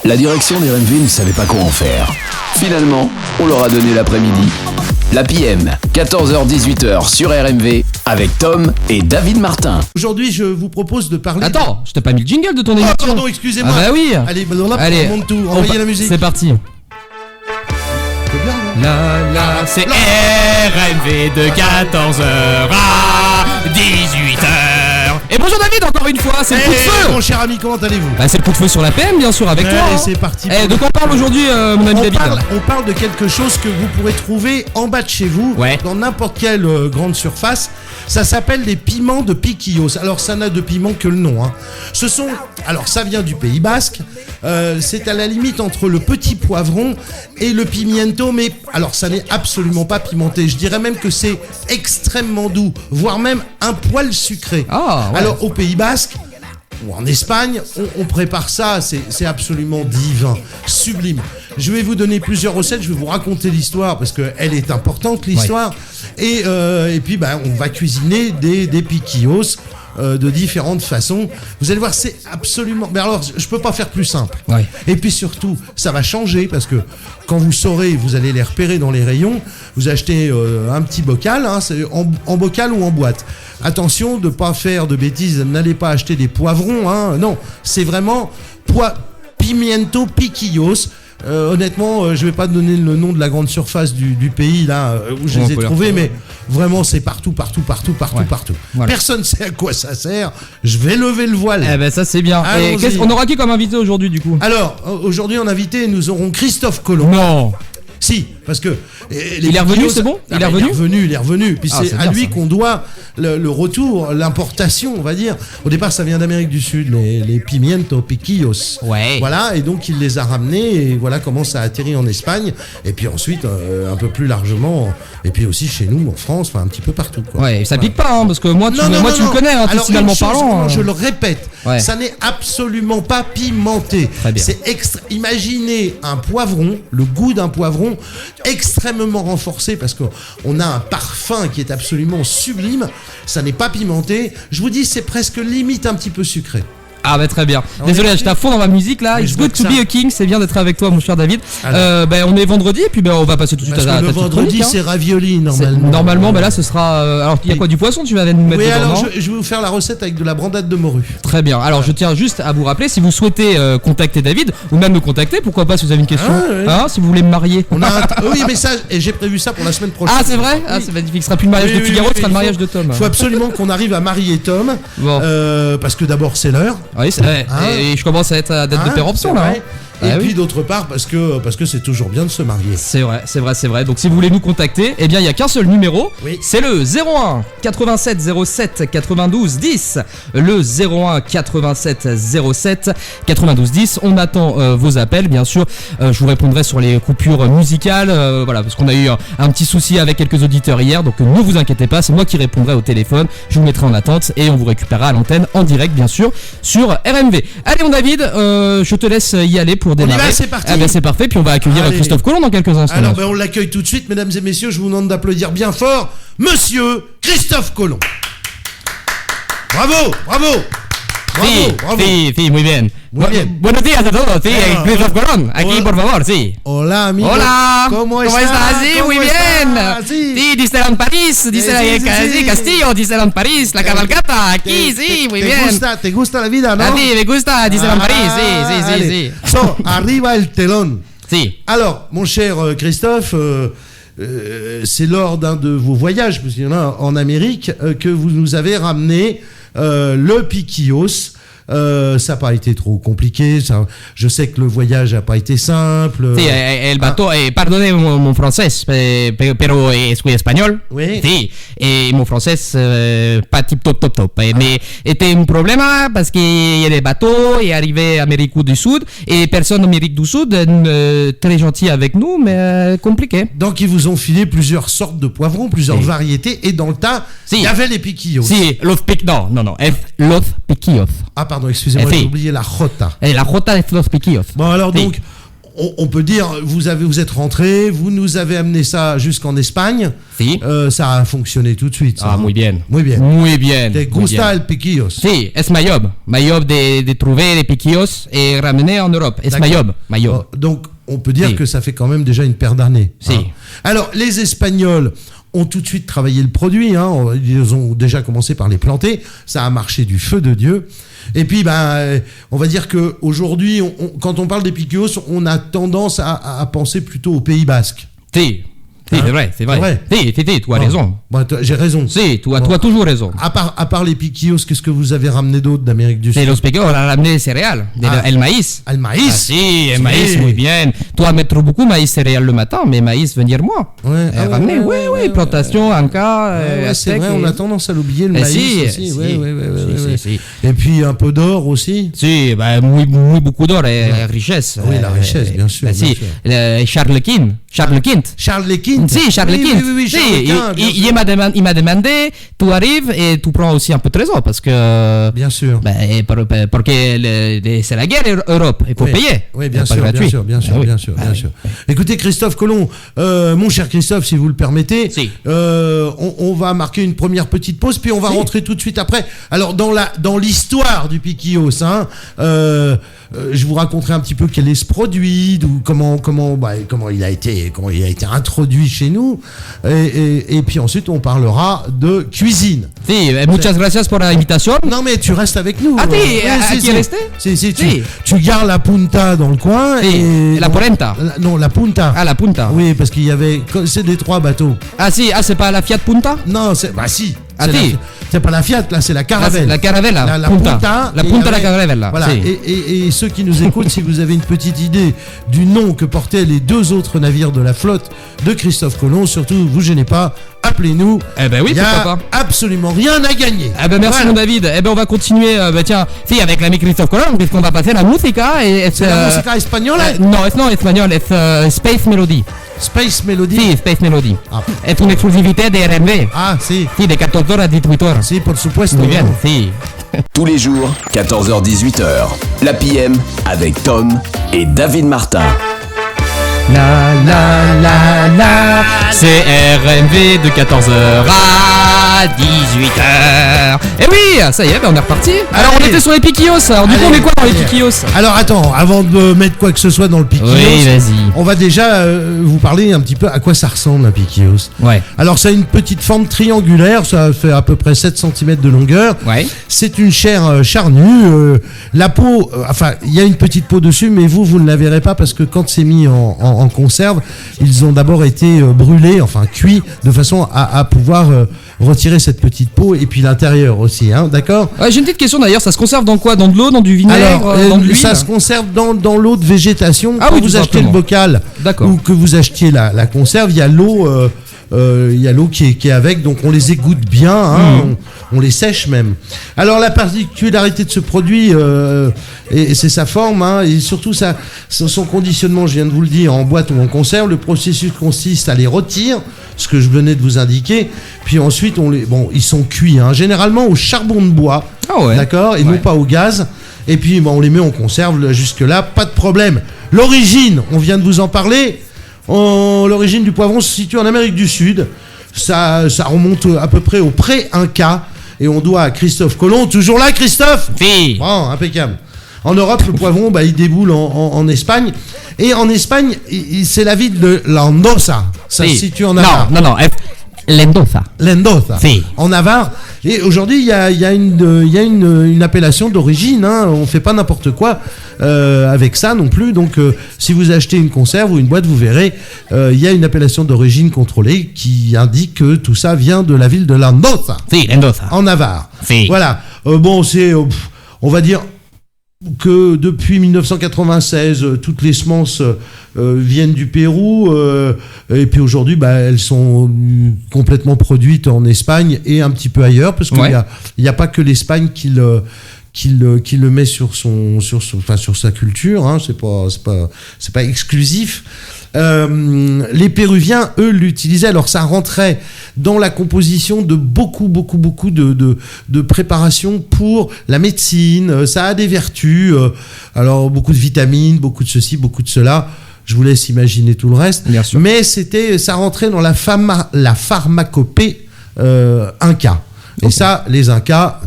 La direction des RMV ne savait pas quoi en faire. Finalement, on leur a donné l'après-midi. La PM, 14h-18h sur RMV, avec Tom et David Martin. Aujourd'hui, je vous propose de parler... Attends, je t'ai pas mis le jingle de ton émission. Pardon, excusez-moi. Ah bah oui. Allez, on monte tout, envoyez la musique. C'est parti. C'est RMV de 14h à 18h. Et bonjour David, encore une fois, c'est le coup de feu. Mon cher ami, comment allez-vous? C'est le coup de feu sur la PM, bien sûr, avec toi. Allez, c'est parti. De quoi on parle aujourd'hui, mon ami David? On parle de quelque chose que vous pourrez trouver en bas de chez vous, dans n'importe quelle grande surface. Ça s'appelle des piments de piquillos. Alors, ça n'a de piment que le nom. Alors, ça vient du Pays Basque. C'est à la limite entre le petit poivron et le pimiento, mais alors ça n'est absolument pas pimenté. Je dirais même que c'est extrêmement doux, voire même un poil sucré. Alors, au Pays Basque ou en Espagne, on prépare ça, c'est absolument divin, sublime. Je vais vous donner plusieurs recettes, je vais vous raconter l'histoire parce qu'elle est importante, l'histoire. Et puis, on va cuisiner des piquillos de différentes façons. Vous allez voir, c'est absolument... Mais alors, je peux pas faire plus simple. Et puis surtout, ça va changer parce que quand vous saurez, vous allez les repérer dans les rayons, vous achetez un petit bocal, c'est en bocal ou en boîte. Attention de pas faire de bêtises, n'allez pas acheter des poivrons, non, c'est vraiment pimiento piquillos. Honnêtement, je vais pas donner le nom de la grande surface du pays là où je les ai trouvés, mais vraiment c'est partout. Voilà. Personne sait à quoi ça sert. Je vais lever le voile. Ça c'est bien. Et on aura qui comme invité aujourd'hui du coup? Alors aujourd'hui en invité nous aurons Christophe Colomb. Non. Si, parce que... Il est revenu, c'est bon? Il est revenu. Puis c'est à lui qu'on doit le retour, l'importation, on va dire. Au départ, ça vient d'Amérique du Sud, les pimiento piquillos. Voilà, et donc il les a ramenés, et voilà comment ça a atterri en Espagne. Et puis ensuite, un peu plus largement, et puis aussi chez nous, en France, un petit peu partout. Ça pique pas, parce que moi, tu me connais, intestinellement parlant. Je le répète, ça n'est absolument pas pimenté. Très bien. Imaginez un poivron, le goût d'un poivron, extrêmement renforcé parce qu'on a un parfum qui est absolument sublime. Ça n'est pas pimenté. Je vous dis, c'est presque limite un petit peu sucré. Très bien. Désolé, j'étais à fond dans ma musique là. It's good to be a king. C'est bien d'être avec toi, mon cher David. On est vendredi et puis on va passer tout de suite à le vendredi, c'est ravioli normalement. Normalement, là, ce sera. Alors, il y a quoi, du poisson? Tu vas nous mettre dedans? Alors je vais vous faire la recette avec de la brandade de morue. Très bien. Alors, je tiens juste à vous rappeler, si vous souhaitez contacter David ou même me contacter, pourquoi pas si vous avez une question. Si vous voulez me marier. Oui, mais ça, et j'ai prévu ça pour la semaine prochaine. C'est vrai? C'est magnifique. Ce sera plus le mariage de Figaro, ce sera le mariage de Tom. Il faut absolument qu'on arrive à marier Tom. Parce que d'abord, c'est l'heure. Oui, et je commence à être à date de péremption là. Et puis d'autre part parce que c'est toujours bien de se marier. C'est vrai. Donc si vous voulez nous contacter, il n'y a qu'un seul numéro. C'est le 01 87 07 92 10. Le 01 87 07 92 10. On attend vos appels, bien sûr. Je vous répondrai sur les coupures musicales. Parce qu'on a eu un petit souci avec quelques auditeurs hier. Donc ne vous inquiétez pas, c'est moi qui répondrai au téléphone. Je vous mettrai en attente et on vous récupérera à l'antenne en direct, bien sûr, sur RMV. Allez, mon David, je te laisse y aller pour démarrer. On y va, c'est parti. C'est parfait, puis on va accueillir Christophe Colomb dans quelques instants. Alors on l'accueille tout de suite, mesdames et messieurs, je vous demande d'applaudir bien fort Monsieur Christophe Colomb. Bravo. Sí, muy bien. Buenos días a todos, Christophe Colomb, aquí por favor, Hola, amigo. Hola. ¿Cómo estás? Sí, muy bien. Sí, Disneyland París, Disneyland Castillo, Disneyland París, la cabalgata, aquí, muy bien. ¿Te gusta la vida, no? A ti, me gusta Disneyland París, sí. Arriba el telón. Sí. Alors, mon cher Christophe, c'est lors d'un de vos voyages, parce qu'il y en a en Amérique, que vous nous avez ramené le piquillos. Ça n'a pas été trop compliqué. Je sais que le voyage n'a pas été simple. Sí, el bateau, perdone mon français, pero soy español. Oui. Sí, mon français pas tip top. Mais était un problème parce que le bateau est arrivé à Amérique du Sud et personne d'Amérique du Sud très gentil avec nous, mais compliqué. Donc ils vous ont filé plusieurs sortes de poivrons, plusieurs variétés, et dans le tas, il y avait les piquillos. Si, los piquillos. Pardon, excusez-moi, j'ai oublié la jota. La jota de los piquillos. Bon, alors donc, on peut dire, vous êtes rentré, vous nous avez amené ça jusqu'en Espagne. Si. Ça a fonctionné tout de suite. Ça, muy bien. Muy bien. Muy bien. ¿Te gusta el piquillos? Sí, es mayob. Mayob de trouver les piquillos et ramener en Europe. Es mayob. Donc, on peut dire que ça fait quand même déjà une paire d'années. Si. Hein. Alors, les Espagnols ont tout de suite travaillé le produit. Hein. Ils ont déjà commencé par les planter. Ça a marché du feu de Dieu. Et puis, on va dire qu'aujourd'hui, quand on parle des piquillos, on a tendance à penser plutôt au Pays Basque. Si. Si, hein? c'est vrai. Si, tu as raison. J'ai raison. Si, tu as toujours raison. À part les piquillos, qu'est-ce que vous avez ramené d'autre d'Amérique du Sud? Los piquillos, on a ramené des céréales. El maïs. El maïs? Si, el maïs, muy bien. Toi, mettre beaucoup maïs céréales le matin, mais maïs venir moi. Ramener, oui, plantation, Anka, c'est vrai, on a tendance à l'oublier, le maïs aussi. Si. Et puis un peu d'or aussi? Si, muy beaucoup d'or et richesse. Oui, la richesse, bien sûr. Charles Quint. Si, Charles Quint. Oui, il m'a demandé, tu arrives et tu prends aussi un peu de trésor parce que. Bien sûr. Parce que c'est la guerre Europe, il faut payer. Oui, bien sûr. Écoutez, Christophe Colomb, mon cher Christophe, si vous le permettez, on va marquer une première petite pause, puis on va rentrer tout de suite après. Alors, dans l'histoire du piquillos, je vous raconterai un petit peu quel est ce produit, comment il a été introduit chez nous, et puis ensuite on parlera de cuisine. Si, muchas gracias por la invitación. Non mais tu restes avec nous. Tu es resté? Si, tu gardes la punta dans le coin et la polenta. La punta. Ah, la punta. Oui, parce qu'il y avait, c'est des 3 bateaux. C'est pas la Fiat Punta? Non, si. C'est pas la Fiat, là, c'est la Caravelle. La Caravella. La Punta. La Punta la Caravella. Voilà. Et ceux qui nous écoutent, si vous avez une petite idée du nom que portaient les 2 autres navires de la flotte de Christophe Colomb, surtout, vous gênez pas, appelez-nous. Oui, pourquoi pas. Absolument rien à gagner. Merci, mon David. On va continuer, avec l'ami Christophe Colomb, puisqu'on va passer la musica. C'est la musica espagnole? Non, espagnol, c'est Space Melody. Space Melody? Si, Space Melody. Es una exclusividad de RMV. Si. Si, de 14 horas a 18 horas. Si, por supuesto. Muy bien, si. Tous les jours, 14h-18h, la PM avec Tom et David Martin. C'est RMV de 14h à 18h. Et oui, ça y est, on est reparti. Alors on était sur les piquillos. Alors du coup on met quoi dans les piquillos? Alors attends, avant de mettre quoi que ce soit dans le piquillos, on va déjà vous parler un petit peu à quoi ça ressemble un piquillos. Ouais. Alors ça a une petite forme triangulaire, ça fait à peu près 7 cm de longueur. Ouais. C'est une chair charnue. La peau, il y a une petite peau dessus, mais vous ne la verrez pas parce que quand c'est mis en conserve, ils ont d'abord été brûlés, cuits, de façon à pouvoir retirer cette petite peau et puis l'intérieur aussi, d'accord? J'ai une petite question d'ailleurs, ça se conserve dans quoi? Dans de l'eau, dans du vinaigre, dans de l'huile? Ça se conserve dans l'eau de végétation. Quand vous achetez le bocal ou que vous achetiez la conserve, il y a l'eau. Il y a l'eau qui est avec, donc on les égoutte bien, on les sèche même. Alors la particularité de ce produit, et c'est sa forme, et surtout son conditionnement, je viens de vous le dire, en boîte ou en conserve. Le processus consiste à les retirer, ce que je venais de vous indiquer, puis ensuite ils sont cuits, généralement au charbon de bois, d'accord, et non pas au gaz. Et puis on les met en conserve, jusque là, pas de problème. L'origine, on vient de vous en parler. L'origine du poivron se situe en Amérique du Sud. Ça remonte à peu près au pré-Inca. Et on doit à Christophe Colomb. Toujours là, Christophe? Oui. Bon, impeccable. En Europe, le poivron, il déboule en Espagne. Et en Espagne, c'est la ville de Mendoza. Ça se situe en Navarre. Non. Lendoza. Si. En Navarre. Et aujourd'hui, il y a une appellation d'origine. On fait pas n'importe quoi avec ça non plus. Donc, si vous achetez une conserve ou une boîte, vous verrez, il y a une appellation d'origine contrôlée qui indique que tout ça vient de la ville de Lendoza. Si, Lendoza. En Navarre. Si. Voilà. On va dire que depuis 1996, toutes les semences viennent du Pérou, et puis aujourd'hui, elles sont complètement produites en Espagne et un petit peu ailleurs, parce qu'il n'y a pas que l'Espagne qui le met sur sa culture, c'est pas exclusif. Les Péruviens, eux, l'utilisaient. Alors ça rentrait dans la composition de beaucoup de préparations pour la médecine. Ça a des vertus. Alors beaucoup de vitamines, beaucoup de ceci, beaucoup de cela. Je vous laisse imaginer tout le reste. Bien sûr. Mais ça rentrait dans la pharmacopée Inca. Et ça, les Incas...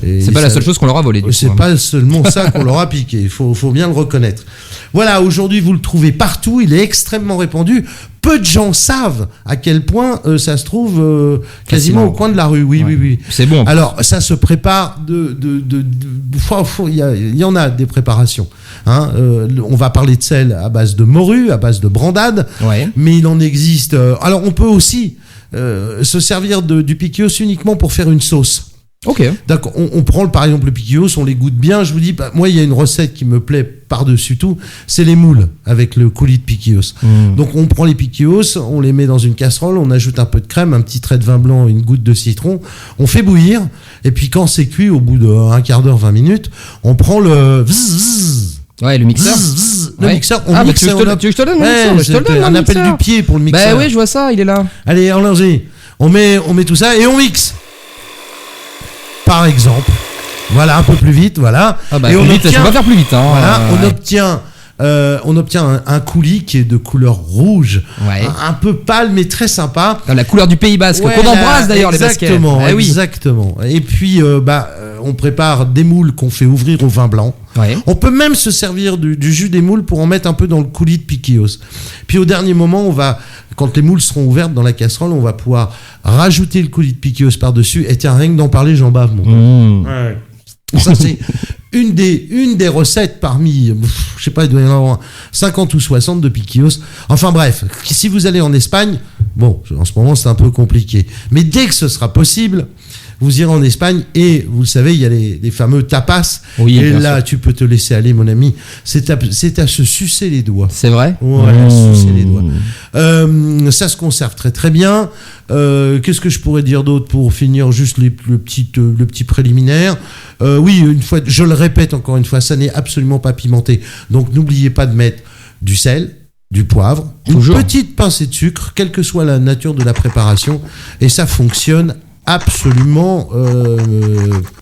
C'est pas la seule chose qu'on leur a volée. C'est pas seulement ça qu'on leur a piqué. Il faut bien le reconnaître. Voilà, aujourd'hui, vous le trouvez partout. Il est extrêmement répandu. Peu de gens savent à quel point ça se trouve quasiment au coin de la rue. Oui. C'est bon. Alors, ça se prépare il y en a des préparations. Hein. On va parler de sel à base de morue, à base de brandade. Ouais. Mais il en existe. Alors, on peut aussi se servir du piquillos uniquement pour faire une sauce. Ok. D'accord. On prend par exemple le piquillos, on les goûte bien. Je vous dis, moi il y a une recette qui me plaît par-dessus tout, c'est les moules avec le coulis de piquillos. Donc on prend les piquillos, on les met dans une casserole, on ajoute un peu de crème, un petit trait de vin blanc, une goutte de citron, on fait bouillir et puis quand c'est cuit, au bout d'un quart d'heure, 20 minutes, on prend le Ouais, le mixeur. Le mixeur, on mixe. Tu veux que je te donne le mixeur? Un appel du pied pour le mixeur. Bah oui, je vois ça, il est là. Allez, allons-y. On met tout ça et on mixe. Par exemple, voilà, un peu plus vite, voilà. Ah bah, et on va faire plus vite, hein. Voilà, on obtient un coulis qui est de couleur rouge, un peu pâle mais très sympa. La couleur du Pays Basque, qu'on embrasse d'ailleurs les Basques. Exactement. Et puis, on prépare des moules qu'on fait ouvrir au vin blanc. Ouais. On peut même se servir du jus des moules pour en mettre un peu dans le coulis de piquillos. Puis au dernier moment, quand les moules seront ouvertes dans la casserole, on va pouvoir rajouter le coulis de piquillos par-dessus. Et tiens, rien que d'en parler, j'en bave, mon pote. Ouais. Ça, c'est une des recettes parmi, je sais pas, il doit y en avoir 50 ou 60 de piquillos. Enfin bref, si vous allez en Espagne, bon, en ce moment, c'est un peu compliqué. Mais dès que ce sera possible, vous irez en Espagne et vous le savez, il y a les fameux tapas. Oui, et là, tu peux te laisser aller, mon ami. C'est à se sucer les doigts. C'est vrai ? Ouais, sucer les doigts. Ça se conserve très très bien. Qu'est-ce que je pourrais dire d'autre pour finir juste le petit préliminaire. Oui, une fois, je le répète encore une fois, ça n'est absolument pas pimenté. Donc n'oubliez pas de mettre du sel, du poivre, une petite pincée de sucre, quelle que soit la nature de la préparation, et ça fonctionne absolument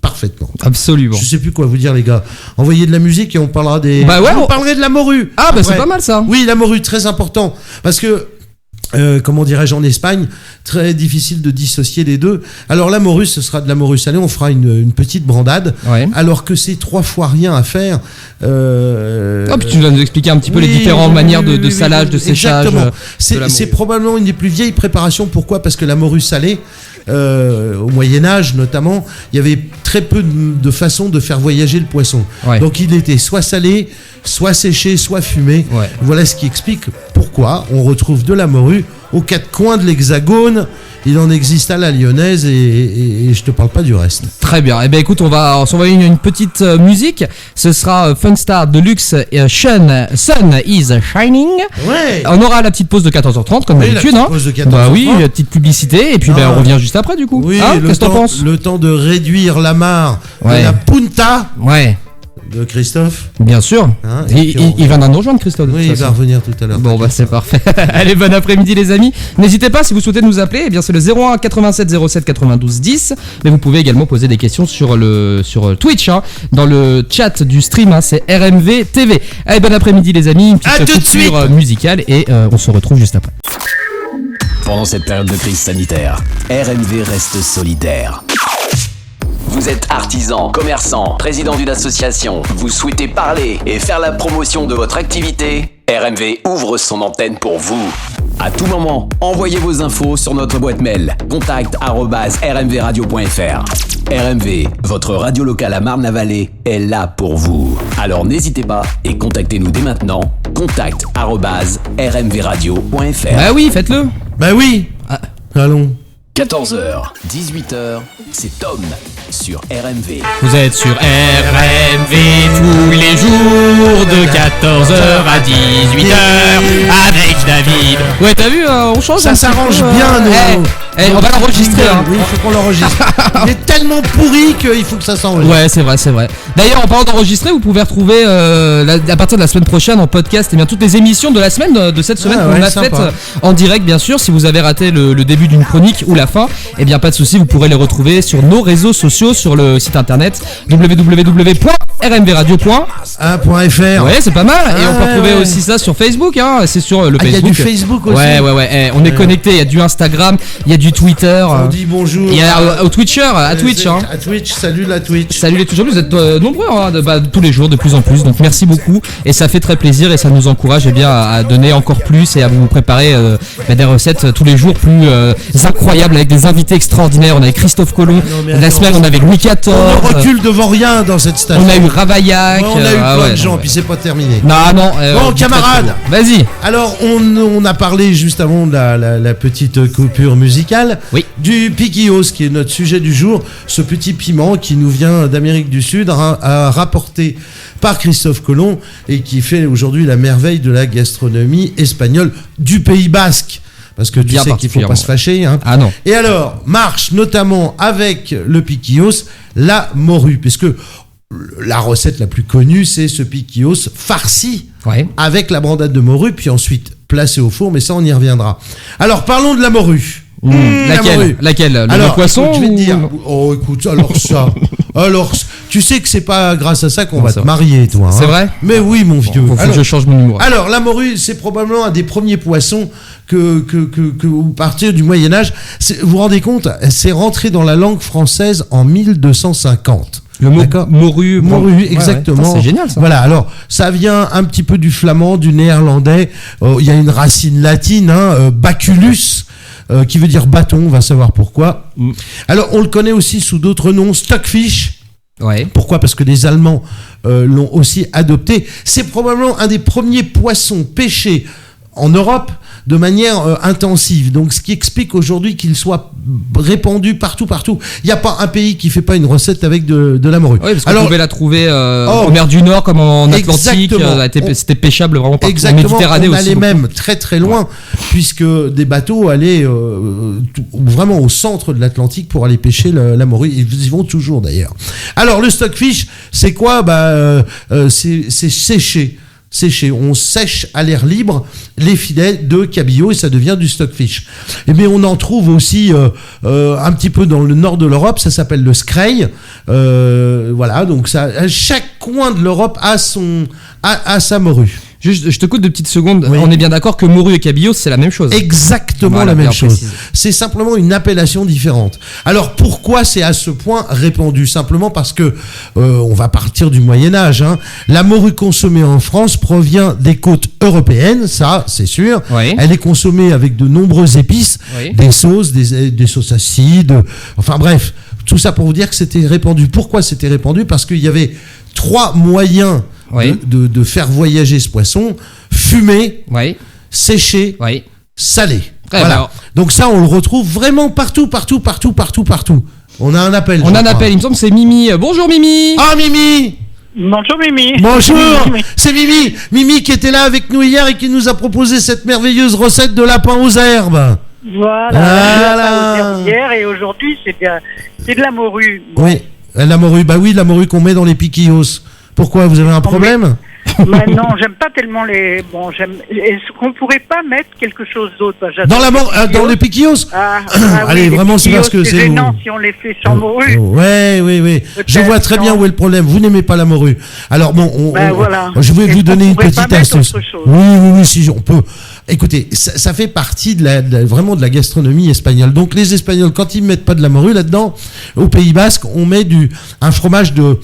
parfaitement. Absolument. Je sais plus quoi vous dire, les gars. Envoyez de la musique et on parlera on parlerait de la morue. Ah bah c'est pas mal ça. Oui, la morue, très important, parce que comment dirais-je, en Espagne, très difficile de dissocier les deux. Alors la morue, ce sera de la morue salée, on fera une petite brandade, alors que c'est 3 fois rien à faire. Puis tu vas nous expliquer un petit peu les différentes manières de salage, de séchage. Exactement. C'est probablement une des plus vieilles préparations. Pourquoi ? Parce que la morue salée, au Moyen-Âge notamment, il y avait très peu de façons de faire voyager le poisson. Ouais. Donc il était soit salé, soit séché, soit fumé. Ouais. Voilà ce qui explique pourquoi on retrouve de la morue aux 4 coins de l'Hexagone. Il en existe à la lyonnaise et je te parle pas du reste. Très bien. Eh bien écoute, on va s'envoyer une petite musique. Ce sera Funstar Deluxe et Sun is Shining. Ouais. On aura la petite pause de 14h30 comme d'habitude. La pause de 14h30. Bah oui, la petite publicité et puis on revient juste après du coup. Oui, qu'est-ce que t'en penses ? Le temps de réduire l'amarre de la punta. Ouais. De Christophe. Bien sûr. Il va nous rejoindre, Christophe. Oui, il va revenir tout à l'heure. Bon, bah c'est parfait. Allez, bon après-midi, les amis. N'hésitez pas, si vous souhaitez nous appeler, eh bien c'est le 01 87 07 92 10. Mais vous pouvez également poser des questions sur Twitch, dans le chat du stream, c'est RMV TV. Allez, bon après-midi, les amis. Une petite culture musicale et on se retrouve juste après. Pendant cette période de crise sanitaire, RMV reste solidaire. Vous êtes artisan, commerçant, président d'une association, vous souhaitez parler et faire la promotion de votre activité ? RMV ouvre son antenne pour vous. À tout moment, envoyez vos infos sur notre boîte mail contact@rmvradio.fr. RMV, votre radio locale à Marne-la-Vallée, est là pour vous. Alors n'hésitez pas et contactez-nous dès maintenant. contact@rmvradio.fr. Bah oui, faites-le. Bah oui. Allons. 14h, 18h, c'est Tom sur RMV. Vous êtes sur RMV tous les jours de 14h à 18h avec David. Ouais, t'as vu, on change. Ça s'arrange bien, on va l'enregistrer. Oui, il faut qu'on l'enregistre. Il est tellement pourri qu'il faut que ça s'enregistre. Ouais, c'est vrai. D'ailleurs, en parlant d'enregistrer, vous pouvez retrouver à partir de la semaine prochaine en podcast toutes les émissions de la semaine, de cette semaine qu'on a faites en direct, bien sûr. Si vous avez raté le début d'une chronique ou la fin, eh bien pas de souci, vous pourrez les retrouver sur nos réseaux sociaux, sur le site internet www.rmvradio.fr. rmvradio.fr. Ouais, c'est pas mal. Et on peut retrouver aussi ça sur Facebook, hein. C'est sur le Facebook. Il y a du Facebook aussi. Ouais. On est connecté. Il y a du Instagram, il y a du Twitter. On dit bonjour. Il y a au Twitcher, à Twitch. Hein. À Twitch, salut la Twitch. Salut les Twitch. Vous êtes nombreux tous les jours, de plus en plus. Donc merci beaucoup. Et ça fait très plaisir et ça nous encourage à donner encore plus et à vous préparer des recettes tous les jours plus incroyables avec des invités extraordinaires. On avait Christophe Colomb. La semaine, on avait Louis XIV. On ne recule devant rien dans cette station. On a eu Ravaillac. On a eu plein de gens, puis c'est pas terminé. Non. Bon, camarades, vas-y. Alors, on a parlé juste avant de la petite coupure musicale du piquillos, qui est notre sujet du jour. Ce petit piment qui nous vient d'Amérique du Sud, rapporté par Christophe Colomb et qui fait aujourd'hui la merveille de la gastronomie espagnole du Pays Basque. Parce que tu sais qu'il ne faut pas se fâcher. Hein. Ah non. Et alors, marche notamment avec le piquillos, la morue. Puisque la recette la plus connue, c'est ce piquillos farci avec la brandade de morue, puis ensuite placé au four. Mais ça, on y reviendra. Alors, parlons de la morue. Laquelle le poisson je vais te dire. Oh, écoute, alors, tu sais que c'est pas grâce à ça qu'on va te marier, toi. C'est vrai ? Mais oui, mon vieux. Faut que je change mon humour. Alors, la morue, c'est probablement un des premiers poissons que à partir du Moyen-Âge, vous vous rendez compte, c'est rentré dans la langue française en 1250. Le mot morue, exactement. C'est génial ça. Voilà, alors ça vient un petit peu du flamand, du néerlandais. Il y a une racine latine, baculus. Qui veut dire bâton, on va savoir pourquoi. Alors, on le connaît aussi sous d'autres noms, stockfish. Pourquoi ? Parce que les Allemands l'ont aussi adopté. C'est probablement un des premiers poissons pêchés en Europe de manière intensive. Donc, ce qui explique aujourd'hui qu'il soit répandu partout. Il n'y a pas un pays qui ne fait pas une recette avec de la morue. Oui, parce qu'on pouvait la trouver en mer du Nord comme en Atlantique. C'était pêchable vraiment partout. Exactement, en Méditerranée on aussi. allait même très loin, puisque des bateaux allaient vraiment au centre de l'Atlantique pour aller pêcher la morue. Ils y vont toujours d'ailleurs. Alors, le stockfish, c'est quoi ? C'est séché. On sèche à l'air libre les filets de cabillaud et ça devient du stockfish. Et bien on en trouve aussi un petit peu dans le nord de l'Europe, ça s'appelle le skrei. Voilà, donc chaque coin de l'Europe a sa morue. Juste, je te coupe 2 petites secondes. On est bien d'accord que morue et cabillaud, c'est la même chose. Exactement la même chose. C'est simplement une appellation différente. Alors pourquoi c'est à ce point répandu ? Simplement parce que on va partir du Moyen-Âge. Hein. La morue consommée en France provient des côtes européennes, ça c'est sûr. Elle est consommée avec de nombreuses épices, des sauces, des sauces acides. Enfin bref, tout ça pour vous dire que c'était répandu. Pourquoi c'était répandu ? Parce qu'il y avait 3 moyens de faire voyager ce poisson: fumer, sécher, salé. Voilà. Donc ça, on le retrouve vraiment partout. On a un appel. Il me semble que c'est Mimi. Bonjour Mimi. Ah Mimi. Bonjour Mimi. Bonjour. C'est Mimi. Mimi qui était là avec nous hier et qui nous a proposé cette merveilleuse recette de lapin aux herbes. Voilà. Hier et aujourd'hui, c'est de la morue. Oui, la morue. La morue qu'on met dans les piquillos. Pourquoi ? Vous avez un problème ? Non, j'aime pas tellement les. Bon, est-ce qu'on pourrait pas mettre quelque chose d'autre ? Dans les piquillos ? Allez, vraiment, c'est parce que c'est gênant si on les fait sans morue. Oui. Je vois très bien où est le problème. Vous n'aimez pas la morue. Alors bon, je vais vous donner une petite astuce. Oui, si on peut. Écoutez, ça fait partie vraiment de la gastronomie espagnole. Donc les Espagnols, quand ils mettent pas de la morue là-dedans, au Pays Basque, on met un fromage de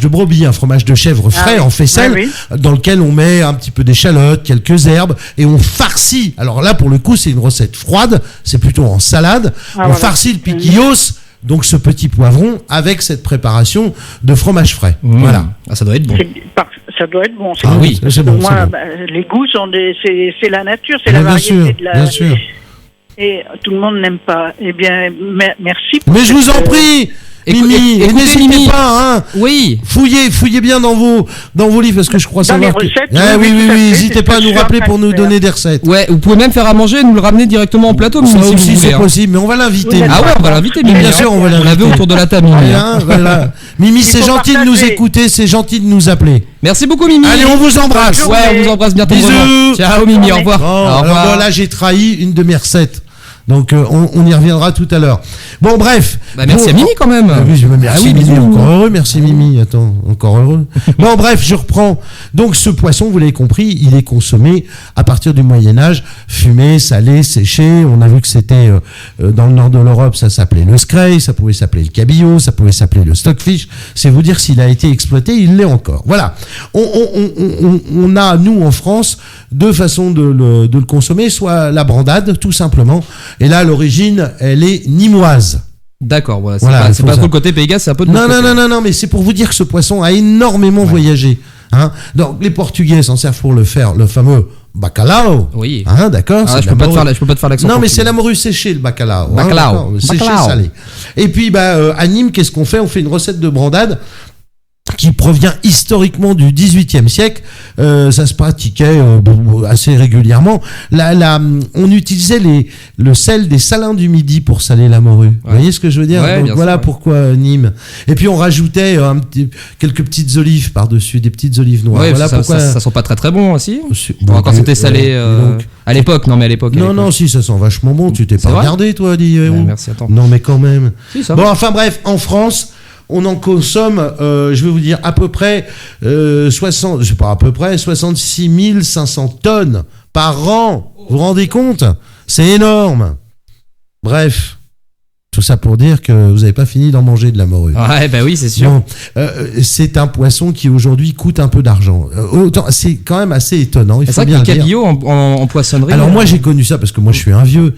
brebis, un fromage de chèvre frais en faisselle, dans lequel on met un petit peu d'échalotes, quelques herbes, et on farcit. Alors là, pour le coup, c'est une recette froide, c'est plutôt en salade. On farcit le piquillos, donc ce petit poivron, avec cette préparation de fromage frais. Voilà. Ah, ça doit être bon. Ça doit être bon. C'est bon. Moi, les goûts sont c'est la nature, c'est la variété de la. Bien sûr. Et tout le monde n'aime pas. Eh bien, merci. Mais je vous en prie. Mimi, et n'hésitez pas, hein. Oui. Fouillez bien dans vos livres, parce que je crois savoir que... recettes, oui, n'hésitez pas à nous rappeler pour nous donner des recettes. Ouais, vous pouvez même faire à manger et nous le ramener directement en plateau, Mimi, ça aussi, c'est possible, mais on va l'inviter. Ah ouais, on va l'inviter, Mimi. Bien sûr, on va l'inviter. On l'avait autour de la table, Mimi. Voilà. Mimi, c'est gentil de nous écouter, c'est gentil de nous appeler. Merci beaucoup, Mimi. Allez, on vous embrasse. Ouais, on vous embrasse bientôt. Bisous. Ciao, Mimi, au revoir. Au revoir. Là, j'ai trahi une de mes recettes. Donc on y reviendra tout à l'heure. Bon bref. Merci à Mimi quand même. Merci Mimi, encore heureux, merci Mimi. Attends, encore heureux. Bon bref, je reprends. Donc ce poisson, vous l'avez compris, il est consommé à partir du Moyen-Âge, fumé, salé, séché. On a vu que c'était dans le nord de l'Europe, ça s'appelait le scray, ça pouvait s'appeler le cabillaud, ça pouvait s'appeler le stockfish. C'est vous dire s'il a été exploité, il l'est encore. Voilà. On a, nous en France, deux façons de le consommer, soit la brandade, tout simplement. Et là, à l'origine, elle est nîmoise. D'accord, voilà, c'est pas trop le côté Pays Basque, c'est un peu de non, mais c'est pour vous dire que ce poisson a énormément voyagé. Hein. Donc, les Portugais s'en servent pour le faire, le fameux bacalao. Oui. Hein, d'accord. Je peux pas te faire l'accent. Non, mais c'est la morue séchée, le bacalao. Bacalao. Séché, salé. Et puis, à Nîmes, qu'est-ce qu'on fait ? On fait une recette de brandade qui provient historiquement du XVIIIe siècle. Ça se pratiquait assez régulièrement. On utilisait le sel des salins du Midi pour saler la morue. Vous voyez ce que je veux dire ? Donc, voilà pourquoi Nîmes. Et puis on rajoutait quelques petites olives par-dessus, des petites olives noires. Voilà pourquoi... ça sent pas très très bon aussi. Quand c'était salé à l'époque, Non, si, ça sent vachement bon. Tu t'es pas regardé, toi, dis. Merci, attends. Non, mais quand même. Si, ça bon, enfin bref, en France, on en consomme, je vais vous dire, à peu près 66 500 tonnes par an. Vous vous rendez compte ? C'est énorme. Bref, tout ça pour dire que vous n'avez pas fini d'en manger de la morue. Ouais, bah oui, c'est sûr. Bon, c'est un poisson qui aujourd'hui coûte un peu d'argent. C'est quand même assez étonnant. Il faut bien le dire. C'est vrai que le cabillaud en poissonnerie. Alors moi j'ai connu ça parce que moi je suis un vieux.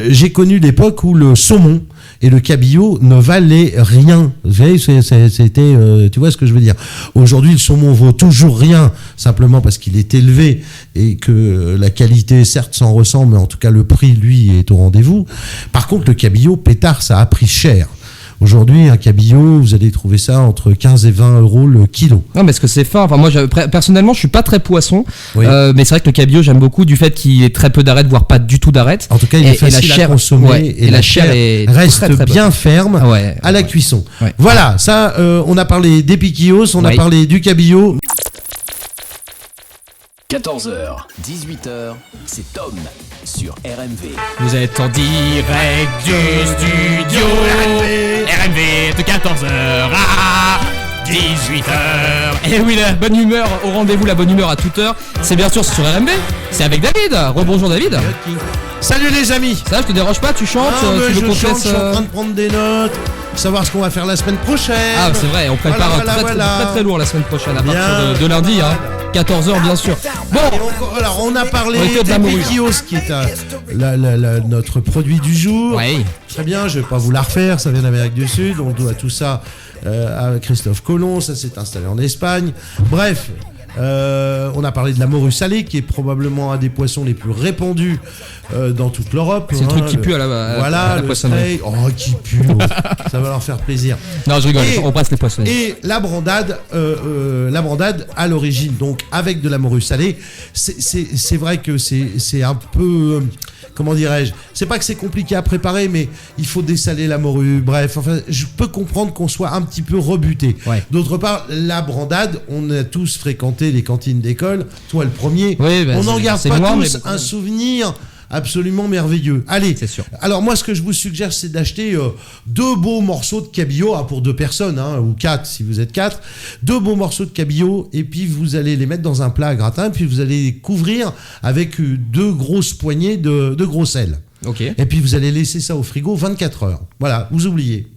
J'ai connu l'époque où le saumon et le cabillaud ne valaient rien. Vous voyez, c'était, tu vois ce que je veux dire. Aujourd'hui, le saumon vaut toujours rien, simplement parce qu'il est élevé et que la qualité, certes, s'en ressent, mais en tout cas, le prix, lui, est au rendez-vous. Par contre, le cabillaud, pétard, ça a pris cher. Aujourd'hui, un cabillaud, vous allez trouver ça entre 15 et 20 euros le kilo. Non, mais est-ce que c'est fin ? Enfin, moi, personnellement, je suis pas très poisson, oui. Mais c'est vrai que le cabillaud, j'aime beaucoup du fait qu'il ait très peu d'arêtes, voire pas du tout d'arêtes. En tout cas, il est facile à consommer et la chair reste très, très bien ferme à la cuisson. Ouais. Voilà, ça, on a parlé des piquillos, on a parlé du cabillaud. 14h, 18h, c'est Tom sur RMV. Vous êtes en direct du studio RMV de 14h à 18h. Et oui, la bonne humeur au rendez-vous, la bonne humeur à toute heure. C'est bien sûr sur RMV, c'est avec David. Rebonjour David. Salut les amis. Ça, je te dérange pas, tu chantes, je tu veux qu'on chante, fasse, je suis en train de prendre des notes, savoir ce qu'on va faire la semaine prochaine. Ah, c'est vrai, on prépare très lourd la semaine prochaine à partir de lundi, hein. 14h bien sûr. Bon, alors on a parlé des piquillos, qui est notre produit du jour. Oui. Très bien, je vais pas vous la refaire, ça vient d'Amérique du Sud, on doit tout ça à Christophe Colomb, ça s'est installé en Espagne. Bref, on a parlé de la morue salée, qui est probablement un des poissons les plus répandus dans toute l'Europe. C'est le truc qui pue à la poissonnerie. Oh, qui pue, ça va leur faire plaisir. Non, je rigole, on passe les poissonneries. Et la brandade à l'origine, donc avec de la morue salée, c'est vrai que c'est un peu... Comment dirais-je ? C'est pas que c'est compliqué à préparer, mais il faut dessaler la morue. Bref, enfin, je peux comprendre qu'on soit un petit peu rebuté. Ouais. D'autre part, la brandade, on a tous fréquenté les cantines d'école. Toi, le premier. Oui, on n'en garde pas tous un souvenir absolument merveilleux. Allez, c'est sûr. Alors moi, ce que je vous suggère, c'est d'acheter 2 beaux morceaux de cabillaud, pour 2 personnes, ou 4 si vous êtes 4. 2 beaux morceaux de cabillaud, et puis vous allez les mettre dans un plat à gratin, puis vous allez les couvrir avec 2 grosses poignées de gros sel. Okay. Et puis vous allez laisser ça au frigo 24 heures. Voilà, vous oubliez.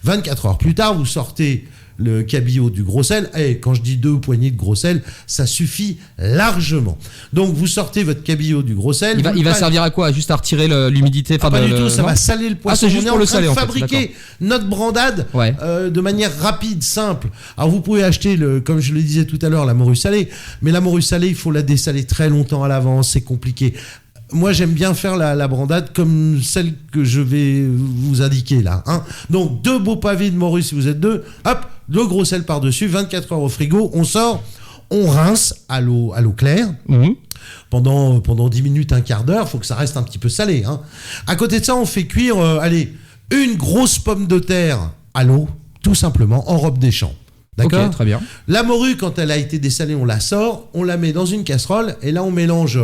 24 heures plus tard, vous sortez le cabillaud du gros sel. Et quand je dis 2 poignées de gros sel, ça suffit largement. Donc vous sortez votre cabillaud du gros sel. Il va servir à quoi ? Juste à retirer l'humidité. Pas du tout, ça va saler le poisson. C'est juste pour le saler, en fait. Fabriquer notre brandade de manière rapide, simple. Alors vous pouvez acheter, comme je le disais tout à l'heure, la morue salée. Mais la morue salée, il faut la dessaler très longtemps à l'avance, c'est compliqué. Moi, j'aime bien faire la brandade comme celle que je vais vous indiquer là. Hein. Donc, 2 beaux pavés de morue si vous êtes 2. Hop, le gros sel par-dessus, 24 heures au frigo. On sort, on rince à l'eau claire. Mmh. Pendant 10 minutes, un quart d'heure. Il faut que ça reste un petit peu salé. Hein. À côté de ça, on fait cuire une grosse pomme de terre à l'eau, tout simplement, en robe des champs. D'accord ? Ok, très bien. La morue, quand elle a été dessalée, on la sort, on la met dans une casserole et là, on mélange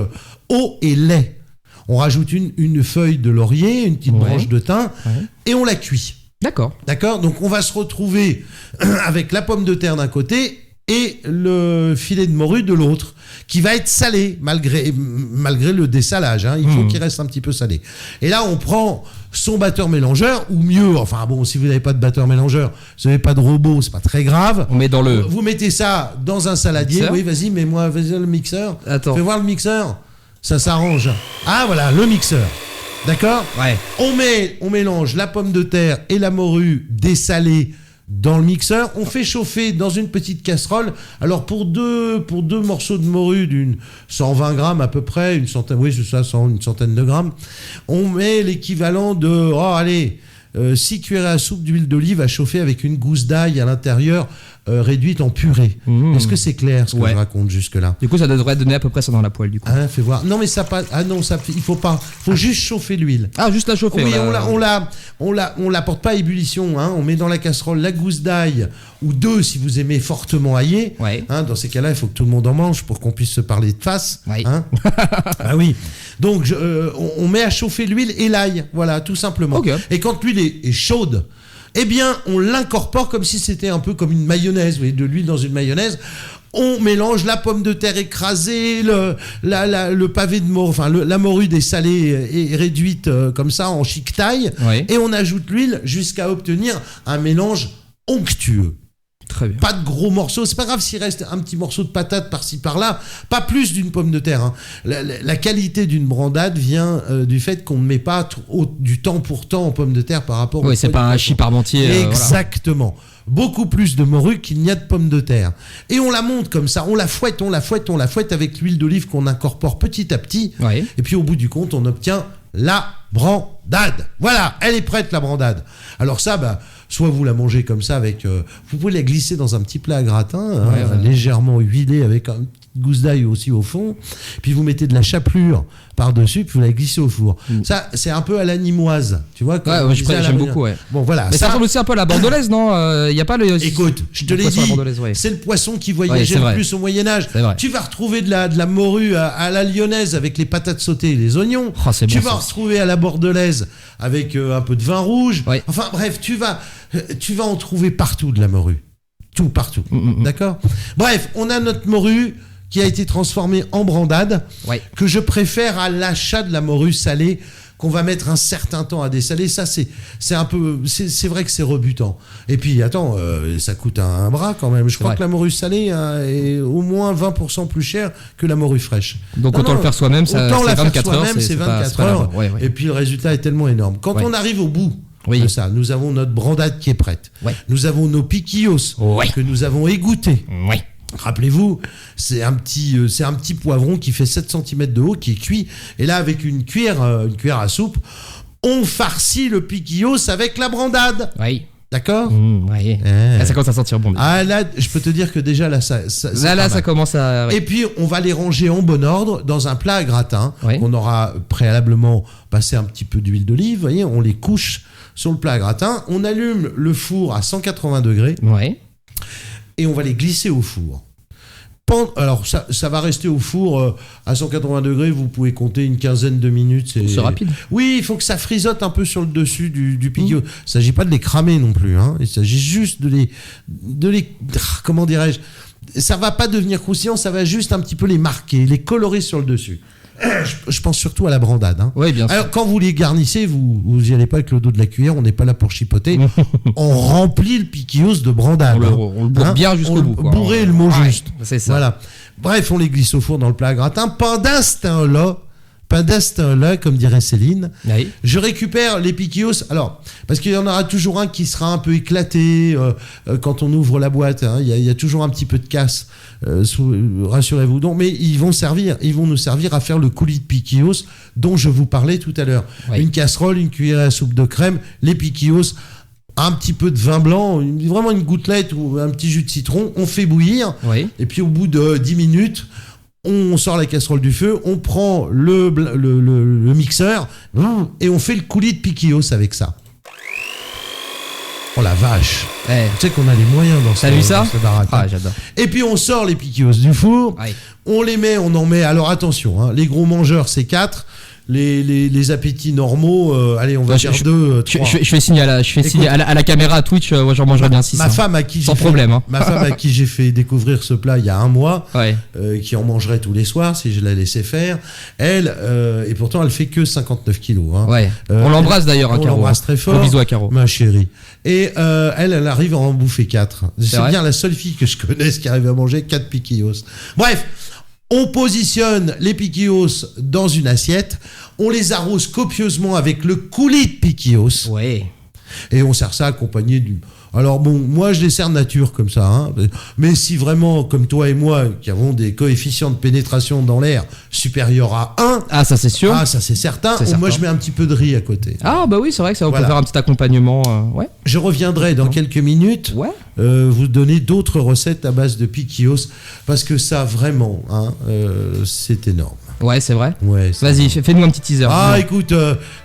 eau et lait. on rajoute une feuille de laurier, une petite branche de thym, et on la cuit. D'accord. Donc on va se retrouver avec la pomme de terre d'un côté et le filet de morue de l'autre, qui va être salé malgré le dessalage. Il faut qu'il reste un petit peu salé. Et là, on prend son batteur mélangeur, ou mieux, enfin bon, si vous n'avez pas de batteur mélangeur, si vous n'avez pas de robot, c'est pas très grave. On met dans le... Vous mettez ça dans un saladier. Mixeur. Oui, vas-y, mets-moi le mixeur. Attends. Fais voir le mixeur. Ça s'arrange. Ah, voilà, le mixeur. D'accord ? Ouais. On mélange la pomme de terre et la morue dessalée dans le mixeur. On fait chauffer dans une petite casserole. Alors, pour deux morceaux de morue d'une 120 grammes à peu près, une centaine de grammes, on met l'équivalent de, 6 cuillères à soupe d'huile d'olive à chauffer avec une gousse d'ail à l'intérieur, réduite en purée. Est-ce que c'est clair ce que je raconte jusque-là ? Du coup, ça devrait donner à peu près ça dans la poêle, du coup. Fais voir. Non, mais ça passe. Ah non, il faut pas. Faut juste chauffer l'huile. Ah, juste la chauffer. Oui, on la porte pas à ébullition. On met dans la casserole la gousse d'ail ou deux si vous aimez fortement aillé. Ouais. Dans ces cas-là, il faut que tout le monde en mange pour qu'on puisse se parler de face. Ouais. Ah oui. Donc, on met à chauffer l'huile et l'ail. Voilà, tout simplement. Okay. Et quand l'huile est chaude, eh bien, on l'incorpore comme si c'était un peu comme une mayonnaise. Vous voyez, de l'huile dans une mayonnaise. On mélange la pomme de terre écrasée, le pavé de morue, enfin la morue dessalée et réduite comme ça en chic taille, et on ajoute l'huile jusqu'à obtenir un mélange onctueux. Très bien. Pas de gros morceaux, c'est pas grave s'il reste un petit morceau de patate par-ci par-là, pas plus d'une pomme de terre. La qualité d'une brandade vient du fait qu'on ne met pas du temps pour temps en pomme de terre par rapport au... Oui, c'est pas un hachis parmentier. Exactement. Beaucoup plus de morue qu'il n'y a de pommes de terre. Et on la monte comme ça, on la fouette avec l'huile d'olive qu'on incorpore petit à petit. Ouais. Et puis au bout du compte, on obtient la brandade. Voilà, elle est prête la brandade. Alors ça, soit vous la mangez comme ça avec... vous pouvez la glisser dans un petit plat à gratin, légèrement huilé avec une petite gousse d'ail aussi au fond. Puis vous mettez de la chapelure par-dessus, puis vous la glissez au four. Ça, c'est un peu à l'animoise. Tu vois, j'aime beaucoup, ouais. Bon, voilà. Mais ça ressemble aussi un peu à la bordelaise, non ? Il n'y a pas le... Écoute, je te l'ai dit, c'est le poisson qui voyageait le plus au Moyen-Âge. Tu vas retrouver de la morue à la lyonnaise avec les patates sautées et les oignons. Tu vas retrouver à la bordelaise avec un peu de vin rouge. Ouais. Enfin bref, tu vas en trouver partout de la morue. Tout, partout. D'accord ? Bref, on a notre morue qui a été transformée en brandade, que je préfère à l'achat de la morue salée, qu'on va mettre un certain temps à dessaler. Ça, c'est un peu... C'est vrai que c'est rebutant. Et puis, attends, ça coûte un bras quand même. Je crois que la morue salée est au moins 20% plus chère que la morue fraîche. Donc autant le faire soi-même, c'est 24 heures. C'est 24 heures. Et puis le résultat est tellement énorme. Quand on arrive au bout de ça, nous avons notre brandade qui est prête. Nous avons nos piquillos que nous avons égouttés. Rappelez-vous, c'est un petit poivron qui fait 7 cm de haut, qui est cuit. Et là, avec une cuillère à soupe, on farcit le piquillos avec la brandade. Oui. D'accord ? Là, ça commence à sentir bon. Ah, là, je peux te dire que déjà, là, ça commence à... Et puis, on va les ranger en bon ordre dans un plat à gratin. On aura préalablement passé un petit peu d'huile d'olive. Vous voyez, on les couche sur le plat à gratin. On allume le four à 180 degrés. Et on va les glisser au four. Alors, ça va rester au four à 180 degrés. Vous pouvez compter une quinzaine de minutes. C'est rapide. Oui, il faut que ça frisote un peu sur le dessus du piquillo. Il ne s'agit pas de les cramer non plus. Il s'agit juste de les... Comment dirais-je ? Ça ne va pas devenir croustillant, ça va juste un petit peu les marquer, les colorer sur le dessus. Je pense surtout à la brandade. Oui, bien sûr. Alors, quand vous les garnissez, vous n'y allez pas avec le dos de la cuillère, on n'est pas là pour chipoter. On remplit le piquillos de brandade. On le bourre bien jusqu'au bout. Bourrer le mot juste. C'est ça. Voilà. Bref, on les glisse au four dans le plat à gratin. Pendant ce temps-là, comme dirait Céline, je récupère les piquillos. Alors, parce qu'il y en aura toujours un qui sera un peu éclaté quand on ouvre la boîte. Il y a toujours un petit peu de casse. Rassurez-vous donc, mais ils vont nous servir à faire le coulis de piquillos dont je vous parlais tout à l'heure. Une casserole, une cuillère à soupe de crème, les piquillos, un petit peu de vin blanc, vraiment une gouttelette ou un petit jus de citron, on fait bouillir, et puis au bout de 10 minutes, on sort la casserole du feu, on prend le mixeur et on fait le coulis de piquillos avec ça. Oh la vache! Tu sais qu'on a les moyens dans ce baraque. Ah, j'adore. Et puis on sort les piquillos du four, on les met, on en met. Alors attention, les gros mangeurs c'est 4, les appétits normaux, allez, on va dire 2, 3. Je fais signe à la caméra à Twitch, j'en mangerai bien 6. Ma femme à qui sans problème. Hein. Ma femme à qui j'ai fait découvrir ce plat il y a 1 mois, qui en mangerait tous les soirs si je la laissais faire. Elle, et pourtant elle fait que 59 kilos. Hein. Ouais. On l'embrasse d'ailleurs, Caro. On l'embrasse très fort. Gros bisous à Caro. Ma chérie. Et elle arrive à en bouffer 4. C'est bien la seule fille que je connaisse qui arrive à manger 4 piquillos. Bref. On positionne les piquillos dans une assiette, on les arrose copieusement avec le coulis de piquillos. Ouais. Et on sert ça accompagné du... Alors bon, moi je les sers nature comme ça, hein. Mais si vraiment, comme toi et moi, qui avons des coefficients de pénétration dans l'air supérieurs à 1... Ah, ça c'est sûr. Ah, ça c'est certain. Moi je mets un petit peu de riz à côté. Ah bah oui, c'est vrai que ça va faire un petit accompagnement. Ouais. Je reviendrai dans quelques minutes vous donner d'autres recettes à base de piquillos, parce que ça vraiment, hein, c'est énorme. Ouais, c'est vrai. Ouais, vas-y, fais-nous un petit teaser. Ah, écoute,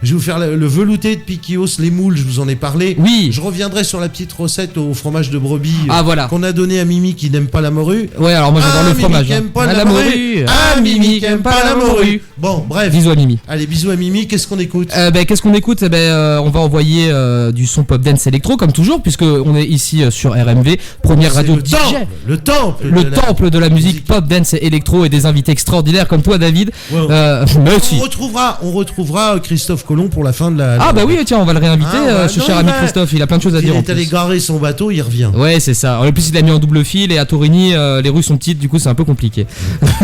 je vais vous faire le velouté de piquillos, les moules, je vous en ai parlé. Oui. Je reviendrai sur la petite recette au fromage de brebis qu'on a donné à Mimi qui n'aime pas la morue. Ouais, alors moi j'adore le fromage. Mimi qui aime pas la morue. Mimi qui aime pas la morue. Bon, bref. Bisous à Mimi. Allez, bisous à Mimi. Qu'est-ce qu'on écoute? Qu'est-ce qu'on écoute? On va envoyer du son pop dance électro comme toujours, puisque on est ici sur RMV, première radio DJ. Le temple de la musique pop dance et électro, et des invités extraordinaires comme toi, David. On retrouvera Christophe Colomb pour la fin de la... bah oui, tiens, on va le réinviter, ce cher ami Christophe, il a plein de choses à dire. Il est allé garer son bateau, il revient. Ouais, c'est ça. En plus, il l'a mis en double fil, et à Torigny, les rues sont petites, du coup, c'est un peu compliqué.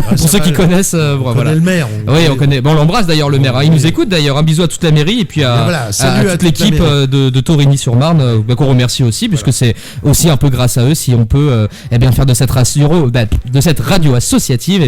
Pour ceux qui connaissent, on connaît le maire. Oui, on connaît. Bon, on l'embrasse d'ailleurs, le maire. Il nous écoute d'ailleurs. Un bisou à toute la mairie, et puis à toute l'équipe de Torigny-sur-Marne, qu'on remercie aussi, puisque c'est aussi un peu grâce à eux si on peut faire de cette radio associative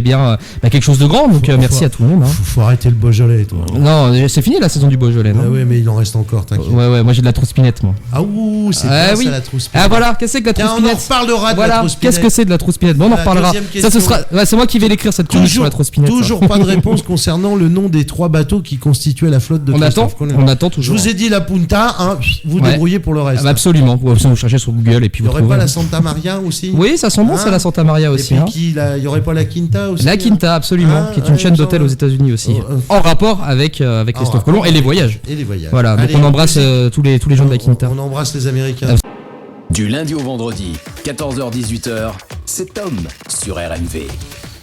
quelque chose de grand. Donc merci à tout le monde. Faut arrêter le Beaujolais, toi. Non, c'est fini la saison du Beaujolais. Oui, mais il en reste encore, t'inquiète. Ouais, moi j'ai de la trouspinette, moi. Ah ouh, c'est bien ça, la trouspinette. Ah voilà, qu'est-ce que c'est que la trouspinette? On en reparlera de la trouspinette. Qu'est-ce que c'est de la trouspinette? Bon, on en reparlera. Ça, ce sera. C'est moi qui vais l'écrire cette chronique sur la trouspinette. Toujours pas de réponse concernant le nom des 3 bateaux qui constituaient la flotte de Christophe Colomb. On attend toujours. Je vous ai dit la Punta, vous débrouillez pour le reste. Absolument. Vous cherchez sur Google et puis vous trouvez. Il n'y aurait pas la Santa Maria aussi? Oui, ça sent bon, ça, la Santa Maria aussi. Et puis il n'y aurait pas la Quinta aussi? La Quinta, absolument, qui est une chaîne d'hôtels aux États-Unis aussi, en rapport avec Christophe Colomb et les voyages. Voilà, donc on embrasse tous les gens de la Quinta. On embrasse les Américains. Du lundi au vendredi, 14h-18h, c'est Tom sur RMV.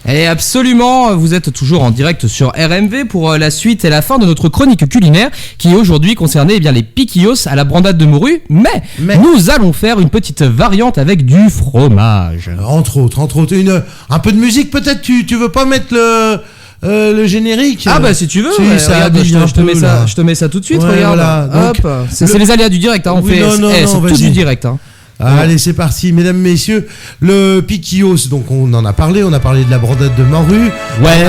Et absolument, vous êtes toujours en direct sur RMV pour la suite et la fin de notre chronique culinaire qui est aujourd'hui concernée les piquillos à la brandade de morue, mais nous allons faire une petite variante avec du fromage. Entre autres, un peu de musique peut-être, tu veux pas mettre le générique? Ah bah si tu veux, je te mets ça tout de suite, regarde. Voilà. Hop, c'est les aléas du direct, on fait c'est tout du direct. Allez, c'est parti, mesdames, messieurs. Le piquillos, donc on en a parlé. On a parlé de la brandade de morue. Ouais.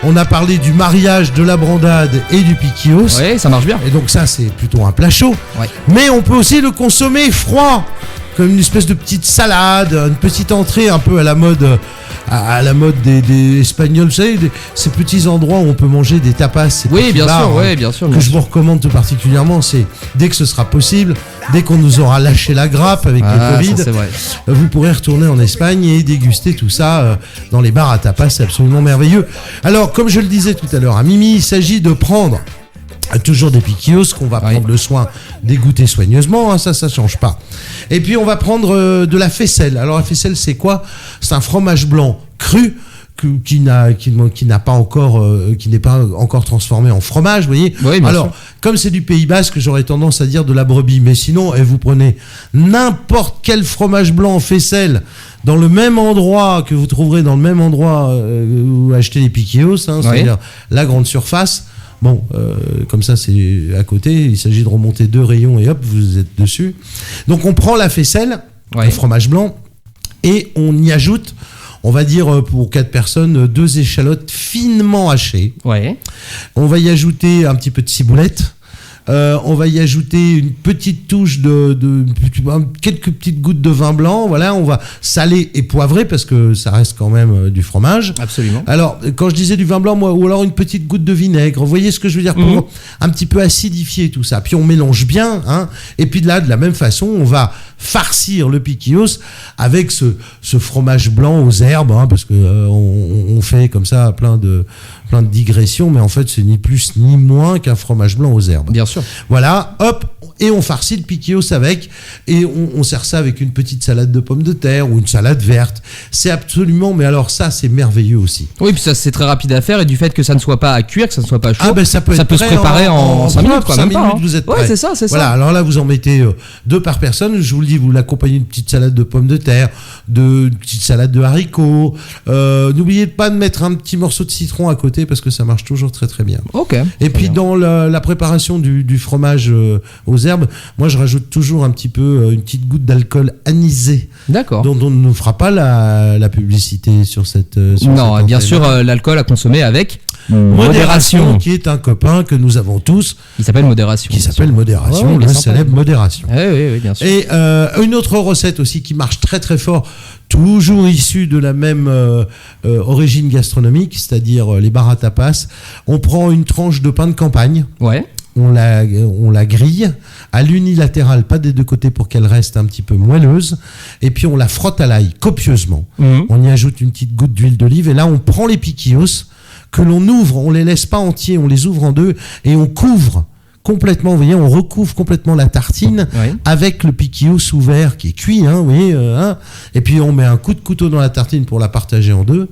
On a parlé du mariage de la brandade et du piquillos. Ouais, ça marche bien. Et donc ça, c'est plutôt un plat chaud. Ouais. Mais on peut aussi le consommer froid, comme une espèce de petite salade, une petite entrée un peu à la mode des Espagnols, vous savez, ces petits endroits où on peut manger des tapas. Bien sûr. Que je vous recommande tout particulièrement, c'est dès que ce sera possible, dès qu'on nous aura lâché la grappe avec le Covid, ça, c'est vrai. Vous pourrez retourner en Espagne et déguster tout ça dans les bars à tapas, c'est absolument merveilleux. Alors, comme je le disais tout à l'heure à Mimi, il s'agit de prendre toujours des piquillos qu'on va prendre le soin d'égoutter soigneusement, ça change pas. Et puis on va prendre de la faisselle. Alors la faisselle, c'est quoi? C'est un fromage blanc cru qui n'est pas encore transformé en fromage, vous voyez. Oui, alors comme c'est du Pays Basque, j'aurais tendance à dire de la brebis, mais sinon vous prenez n'importe quel fromage blanc en faisselle dans le même endroit que vous trouverez dans le même endroit où vous achetez les piquillos, c'est-à-dire la grande surface. Bon, comme ça c'est à côté, il s'agit de remonter 2 rayons et hop, vous êtes dessus. Donc on prend la faisselle, le fromage blanc, et on y ajoute, on va dire pour 4 personnes, 2 échalotes finement hachées. Ouais. On va y ajouter un petit peu de ciboulette, On va y ajouter une petite touche quelques petites gouttes de vin blanc. Voilà, on va saler et poivrer parce que ça reste quand même du fromage. Absolument. Alors, quand je disais du vin blanc, moi, ou alors une petite goutte de vinaigre. Vous voyez ce que je veux dire, pour un petit peu acidifier tout ça. Puis on mélange bien, hein. Et puis là, de la même façon, on va farcir le piquillos avec ce fromage blanc aux herbes, hein, parce que on fait comme ça plein de digressions, mais en fait c'est ni plus ni moins qu'un fromage blanc aux herbes. Bien sûr. Voilà, hop, et on farcit le piquillos avec, et on sert ça avec une petite salade de pommes de terre ou une salade verte. C'est absolument, mais alors ça c'est merveilleux aussi. Oui, puis ça c'est très rapide à faire, et du fait que ça ne soit pas à cuire, que ça ne soit pas chaud, ça peut se préparer en 5 minutes, quoi. 5 même minutes, pas, hein. vous êtes prêts. Ouais, c'est ça. Voilà, alors là vous en mettez 2 par personne, je vous le dis, vous l'accompagnez d'une petite salade de pommes de terre, d'une petite salade de haricots. N'oubliez pas de mettre un petit morceau de citron à côté parce que ça marche toujours très très bien. Ok. Et puis dans la préparation du fromage aux herbes, moi je rajoute toujours un petit peu une petite goutte d'alcool anisé. D'accord. Dont on ne fera pas la publicité sur cette. Non, bien sûr, l'alcool à consommer avec modération, qui est un copain que nous avons tous. Il s'appelle Modération. Qui s'appelle Modération, le célèbre Modération. Oui, bien sûr. Et une autre recette aussi qui marche très très fort, toujours issue de la même origine gastronomique, c'est-à-dire les bars à tapas. On prend une tranche de pain de campagne. Ouais. On la grille à l'unilatéral, pas des deux côtés pour qu'elle reste un petit peu moelleuse. Et puis on la frotte à l'ail copieusement. On y ajoute une petite goutte d'huile d'olive. Et là, on prend les piquillos que l'on ouvre. On les laisse pas entiers, on les ouvre en 2 et on couvre complètement. Vous voyez, on recouvre complètement la tartine avec le piquillos ouvert qui est cuit. Hein, vous voyez, et puis on met un coup de couteau dans la tartine pour la partager en 2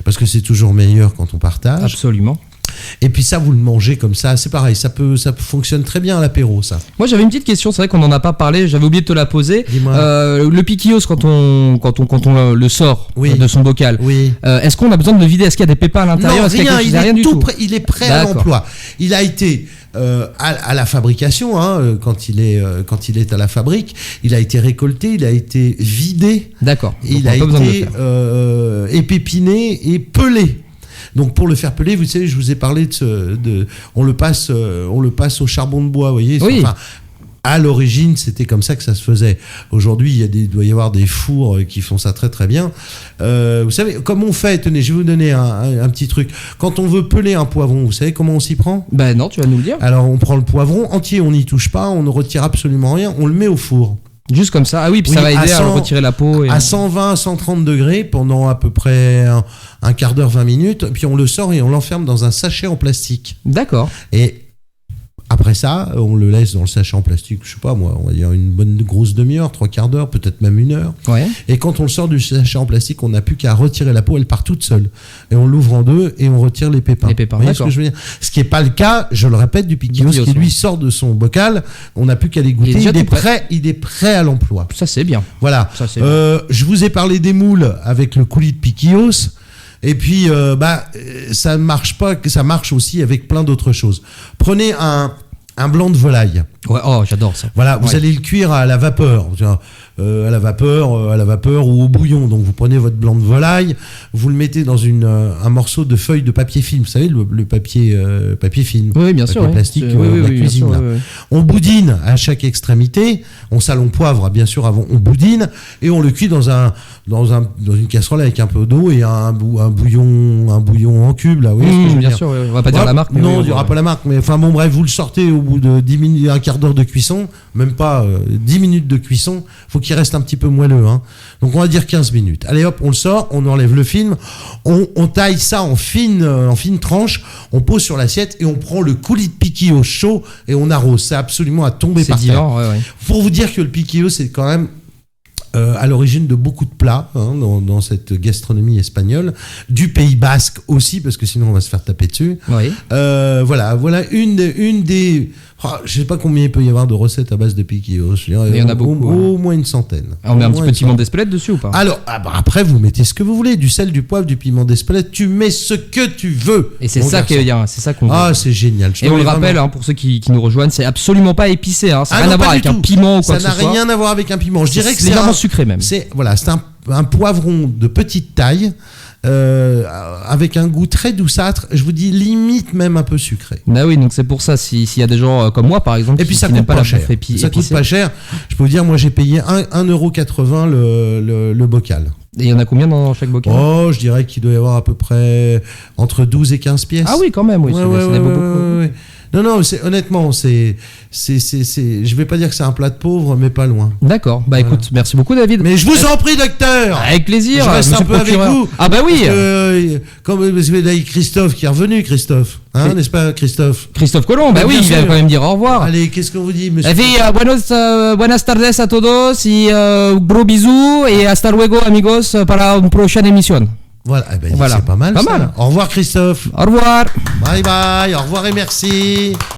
parce que c'est toujours meilleur quand on partage. Absolument. Et puis ça, vous le mangez comme ça, c'est pareil, ça fonctionne très bien à l'apéro, ça. Moi, j'avais une petite question, c'est vrai qu'on n'en a pas parlé, j'avais oublié de te la poser. Dis-moi. Le piquillos, quand on le sort de son bocal, est-ce qu'on a besoin de le vider? Est-ce qu'il y a des pépins à l'intérieur? Non, rien, il est prêt à D'accord. l'emploi. Il a été à la fabrication, hein, quand il est à la fabrique, il a été récolté, il a été vidé. D'accord. Il a été épépiné et pelé. Donc pour le faire peler, vous savez, je vous ai parlé on le passe au charbon de bois, vous voyez. Oui. Enfin, à l'origine, c'était comme ça que ça se faisait. Aujourd'hui, il doit y avoir des fours qui font ça très très bien. Vous savez, comme on fait, tenez, je vais vous donner un petit truc. Quand on veut peler un poivron, vous savez comment on s'y prend? Ben non, tu vas nous le dire. Alors on prend le poivron entier, on n'y touche pas, on ne retire absolument rien, on le met au four. Juste comme ça. Ah oui, puis ça va aider à retirer la peau. À 120, 130 degrés pendant à peu près un quart d'heure, 20 minutes. Puis on le sort et on l'enferme dans un sachet en plastique. D'accord. Et après ça, on le laisse dans le sachet en plastique, je sais pas moi, on va dire une bonne grosse demi-heure, 3/4 d'heure, peut-être même 1 heure. Ouais. Et quand on le sort du sachet en plastique, on n'a plus qu'à retirer la peau, elle part toute seule. Et on l'ouvre en 2 et on retire les pépins. Les pépins, vous voyez ce que je veux dire? Ce qui n'est pas le cas, je le répète, du piquillos qui lui sort de son bocal, on n'a plus qu'à les goûter, il est prêt à l'emploi. Ça c'est bien. Voilà. Ça, c'est bien. Je vous ai parlé des moules avec le coulis de piquillos. Et puis, ça marche pas, ça marche aussi avec plein d'autres choses. Prenez un blanc de volaille. Ouais, oh, j'adore ça. Voilà, vous allez le cuire à la vapeur. À la vapeur ou au bouillon. Donc vous prenez votre blanc de volaille, vous le mettez dans un morceau de feuille de papier film. Vous savez, le papier film. Oui, bien sûr. Le plastique de la cuisine. Sûr, On boudine à chaque extrémité. On sale, on poivre, bien sûr, avant. On boudine et on le cuit dans une casserole avec un peu d'eau et un bouillon en cube. Là, oui, bien sûr. On va pas dire la marque. Non, on ne dira pas la marque. Mais enfin bon, bref, vous le sortez au bout de 10 minutes, un quart d'heure de cuisson, même pas 10 minutes de cuisson. Faut qu'il reste un petit peu moelleux, hein. Donc on va dire 15 minutes. Allez hop, on le sort, on enlève le film, on taille ça en fines tranches, on pose sur l'assiette et on prend le coulis de piquillos chaud et on arrose. C'est absolument à tomber par terre. Pour vous dire que le piquillos, c'est quand même à l'origine de beaucoup de plats, hein, dans cette gastronomie espagnole, du Pays Basque aussi, parce que sinon on va se faire taper dessus. Oui. Voilà une des... je sais pas combien il peut y avoir de recettes à base de piquillos. Il y en a beaucoup. Au moins une centaine. On met un petit peu de piment d'Espelette dessus ou pas? Alors, après, vous mettez ce que vous voulez. Du sel, du poivre, du piment d'Espelette. Tu mets ce que tu veux. Et c'est ça qu'on veut. Ah, c'est génial. Et on le rappelle, hein, pour ceux qui nous rejoignent, c'est absolument pas épicé. Hein. Ça n'a rien à voir avec un piment ou quoi que ce soit. Ça n'a rien à voir avec un piment. Je dirais que c'est légèrement sucré même. C'est un poivron de petite taille avec un goût très douceâtre. Je vous dis limite même un peu sucré. Bah oui, donc c'est pour ça s'il y a des gens comme moi par exemple et puis qui ça n'aiment coûte pas pas la cher. bouffe Ça coûte pas cher. Je peux vous dire, moi j'ai payé 1,80€ le bocal. Et il y en a combien dans chaque bocal? Oh, je dirais qu'il doit y avoir à peu près entre 12 et 15 pièces. Ah oui, quand même, oui. Ouais. Non, honnêtement, je vais pas dire que c'est un plat de pauvre, mais pas loin. D'accord. Bah écoute, merci beaucoup David. Mais je vous en prie, docteur. Avec plaisir. Je reste un peu avec vous. Ah bah oui. Parce que là, Christophe qui est revenu, Christophe. Hein, n'est-ce pas, Christophe? Christophe Colomb, bah oui, il va quand même dire au revoir. Allez, qu'est-ce qu'on vous dit, monsieur? Buenas tardes a todos y gros bisous et hasta luego amigos para une prochaine émission. Voilà, c'est pas mal. Au revoir, Christophe. Au revoir. Bye bye, au revoir et merci.